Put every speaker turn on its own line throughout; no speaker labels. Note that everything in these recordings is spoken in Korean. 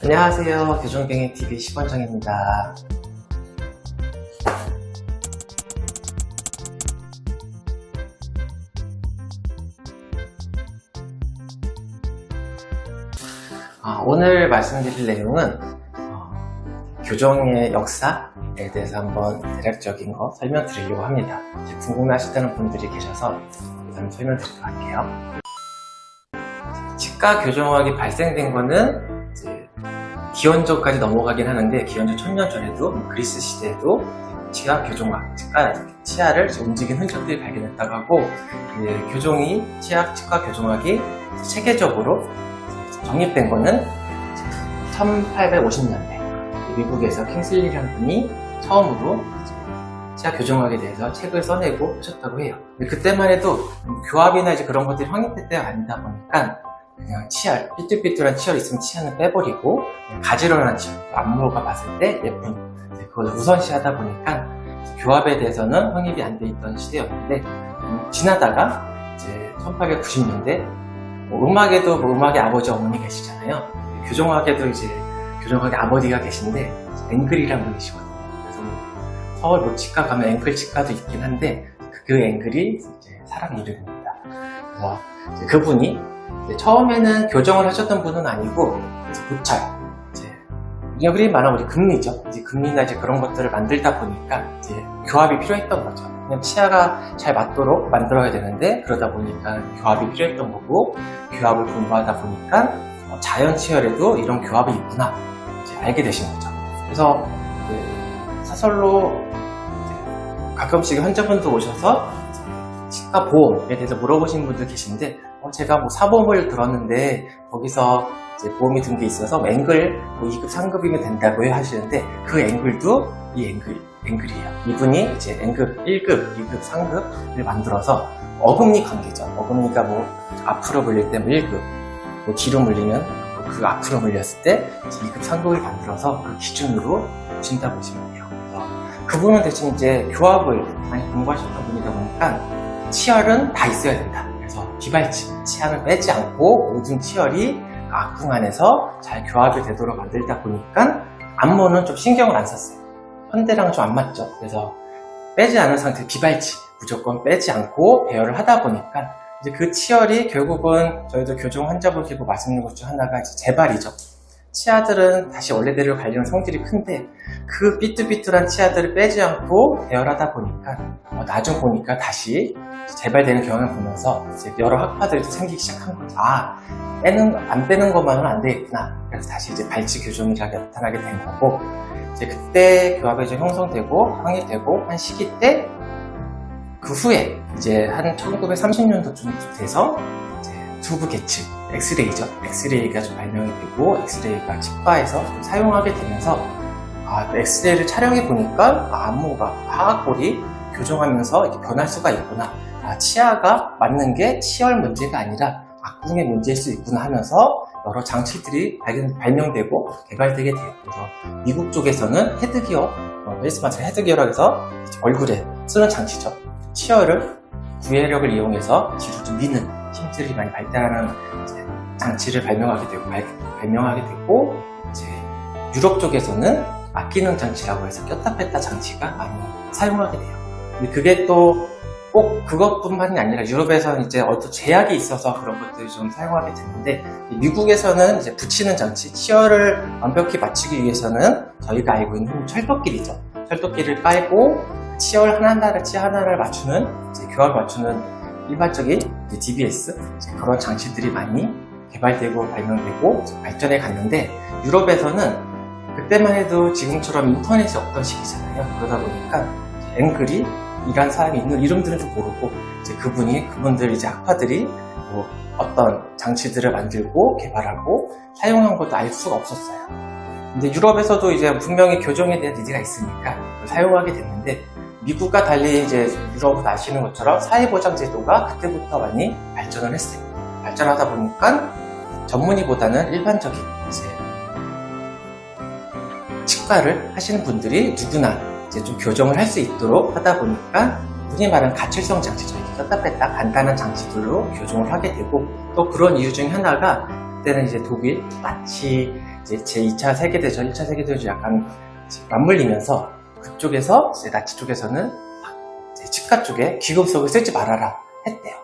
안녕하세요. 교정병행TV 시원정입니다. 오늘 말씀드릴 내용은 교정의 역사에 대해서 한번 대략적인 거 설명드리려고 합니다. 궁금해하시다는 분들이 계셔서 한번 설명드리도록 할게요. 치과 교정학이 발생된 거는 기원전까지 넘어가긴 하는데, 기원전 1000년 전에도 그리스 시대에도 치아 교정학, 치아를 움직이는 흔적들이 발견했다고 하고, 치과 교정학이 체계적으로 정립된 거는 1850년대 미국에서 킹슬리라는 분이 처음으로 치아 교정학에 대해서 책을 써내고 하셨다고 해요. 그때만 해도 교합이나 그런 것들이 확립될 때가 아니다 보니까 그냥 치아, 삐뚤삐뚤한 치열이 있으면 치아는 빼버리고 가지런한 치열, 안무가 봤을 때 예쁜 그걸 우선시하다 보니까 교합에 대해서는 확립이 안 돼 있던 시대였는데, 지나다가 이제 1890년대 음악에도 음악의 아버지 어머니 계시잖아요. 교정학에도 교정학의 아버지가 계신데 앵글이라는 분이시거든요. 그래서 서울 치과 가면 앵글 치과도 있긴 한데 그 앵글이 사람 이름입니다. 그래서 그분이 처음에는 교정을 하셨던 분은 아니고 고철, 그림 말하면 우리 금리죠. 금리나 그런 것들을 만들다 보니까 교합이 필요했던 거죠. 그냥 치아가 잘 맞도록 만들어야 되는데, 그러다 보니까 교합이 필요했던 거고, 교합을 공부하다 보니까 자연 치열에도 이런 교합이 있구나 알게 되신 거죠. 그래서 사설로 가끔씩 환자분도 오셔서 치과 보험에 대해서 물어보신 분들 계신데, 제가 사보험을 들었는데 거기서 보험이 든 게 있어서 앵글 2급, 3급이면 된다고 하시는데, 그 앵글도 이 앵글이에요. 이분이 앵글 1급, 2급, 3급을 만들어서 어금니 관계죠. 어금니가 앞으로 물릴 때 1급, 뒤로 물리면 그 앞으로 물렸을 때 2급, 3급을 만들어서 그 기준으로 보신다고 보시면 돼요. 그래서 그분은 대신 교합을 많이 공부하셨던 분이다 보니까 치열은 다 있어야 된다. 그래서 비발치, 치아를 빼지 않고 모든 치열이 악궁 안에서 잘 교합이 되도록 만들다 보니까 안무는 좀 신경을 안 썼어요. 현대랑은 좀 안 맞죠. 그래서 빼지 않은 상태, 비발치, 무조건 빼지 않고 배열을 하다 보니까 그 치열이 결국은 저희도 교정 환자분 보고 말씀드린 것 중 하나가 재발이죠. 치아들은 다시 원래대로 가려는 성질이 큰데, 그 삐뚤삐뚤한 치아들을 빼지 않고 배열하다 보니까 나중 보니까 다시 재발되는 경향을 보면서 여러 학파들이 또 생기기 시작한 거죠. 안 빼는 것만은 안 되겠구나. 그래서 다시 발치 교정이라고 나타나게 된 거고, 그때 교합이 형성되고 확립되고 한 시기 때, 그 후에 한 1930년도쯤 돼서 두부 계측, 엑스레이죠. 엑스레이가 좀 발명이 되고, 엑스레이가 치과에서 좀 사용하게 되면서 엑스레이를 촬영해 보니까 안무가 하악골이 교정하면서 이렇게 변할 수가 있구나. 치아가 맞는 게 치열 문제가 아니라 악궁의 문제일 수 있구나 하면서 여러 장치들이 발명되고 개발되게 돼요. 그래서 미국 쪽에서는 헤드기어, 헬스마트 헤드기어라고 해서 얼굴에 쓰는 장치죠. 치열을 구애력을 이용해서 뒤로 좀 미는 힘들이 많이 발달하는 장치를 발명하게 되고, 유럽 쪽에서는 아끼는 장치라고 해서 꼈다 뺐다 장치가 많이 사용하게 돼요. 근데 그게 또 꼭 그것뿐만이 아니라 유럽에서는 어떤 제약이 있어서 그런 것들을 좀 사용하게 되는데, 미국에서는 붙이는 장치, 치열을 완벽히 맞추기 위해서는 저희가 알고 있는 철도끼리죠. 철도끼를 깔고 치열 치아 하나를 맞추는, 교합을 맞추는 일반적인 DBS, 그런 장치들이 많이 개발되고 발명되고 발전해 갔는데, 유럽에서는 그때만 해도 지금처럼 인터넷이 없던 시기잖아요. 그러다 보니까 앵글이 이란 사람이 있는 이름들은 좀 모르고, 그분들 학파들이 어떤 장치들을 만들고 개발하고 사용한 것도 알 수가 없었어요. 근데 유럽에서도 분명히 교정에 대한 니즈가 있으니까 사용하게 됐는데, 미국과 달리 유럽은 아시는 것처럼 사회보장 제도가 그때부터 많이 발전을 했어요. 발전하다 보니까 전문의보다는 일반적인 치과를 하시는 분들이 누구나 좀 교정을 할 수 있도록 하다 보니까, 흔히 말하는 가출성 장치죠. 꼈다 뺐다 간단한 장치들로 교정을 하게 되고, 또 그런 이유 중에 하나가, 그때는 독일, 나치 이제 제2차 세계대전, 1차 세계대전 약간 맞물리면서 그쪽에서 이제 나치 쪽에서는 이제 치과 쪽에 귀금속을 쓰지 말아라 했대요.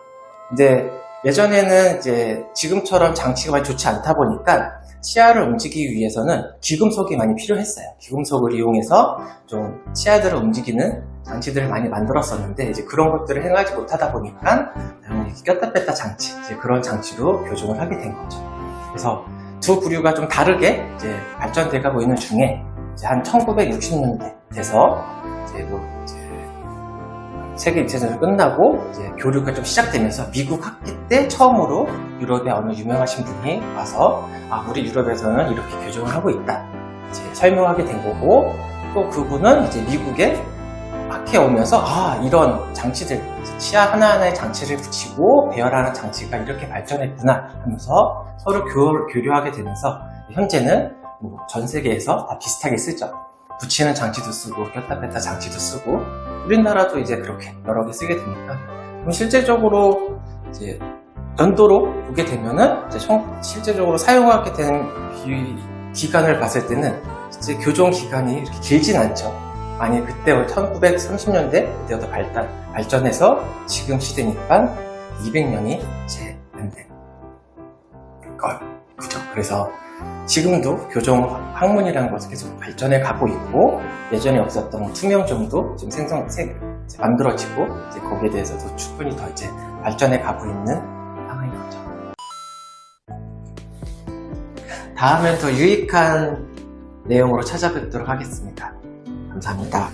근데 예전에는 이제 지금처럼 장치가 많이 좋지 않다 보니까 치아를 움직이기 위해서는 귀금속이 많이 필요했어요. 귀금속을 이용해서 좀 치아들을 움직이는 장치들을 많이 만들었었는데 이제 그런 것들을 행하지 못하다 보니까 꼈다 뺐다 장치, 이제 그런 장치로 교정을 하게 된 거죠. 그래서 두 부류가 좀 다르게 이제 발전돼 가고 있는 중에 이제 한 1960년대 돼서 이제 세계 2차전이 끝나고 이제 교류가 좀 시작되면서 미국 학기 때 처음으로 유럽의 어느 유명하신 분이 와서 우리 유럽에서는 이렇게 교정을 하고 있다 이제 설명하게 된 거고, 또 그분은 이제 미국에 학회에 오면서 이런 장치들, 치아 하나하나에 장치를 붙이고 배열하는 장치가 이렇게 발전했구나 하면서 서로 교류하게 되면서 현재는 전 세계에서 다 비슷하게 쓰죠. 붙이는 장치도 쓰고 꼈다 뺐다 장치도 쓰고, 우리나라도 이제 그렇게 여러 개 쓰게 되니까 그럼 실제적으로 이제 연도로 보게 되면은 이제 실제적으로 사용하게 된 기간을 봤을 때는 이제 교정 기간이 이렇게 길진 않죠. 아니 그때 1930년대 그때부터 발전해서 지금 시대니까 200년이 채 안 된 걸, 그죠? 그래서 지금도 교정 학문이라는 것은 계속 발전해 가고 있고, 예전에 없었던 투명점도 지금 만들어지고, 이제 거기에 대해서도 충분히 더 이제 발전해 가고 있는 상황인 거죠. 다음엔 더 유익한 내용으로 찾아뵙도록 하겠습니다. 감사합니다.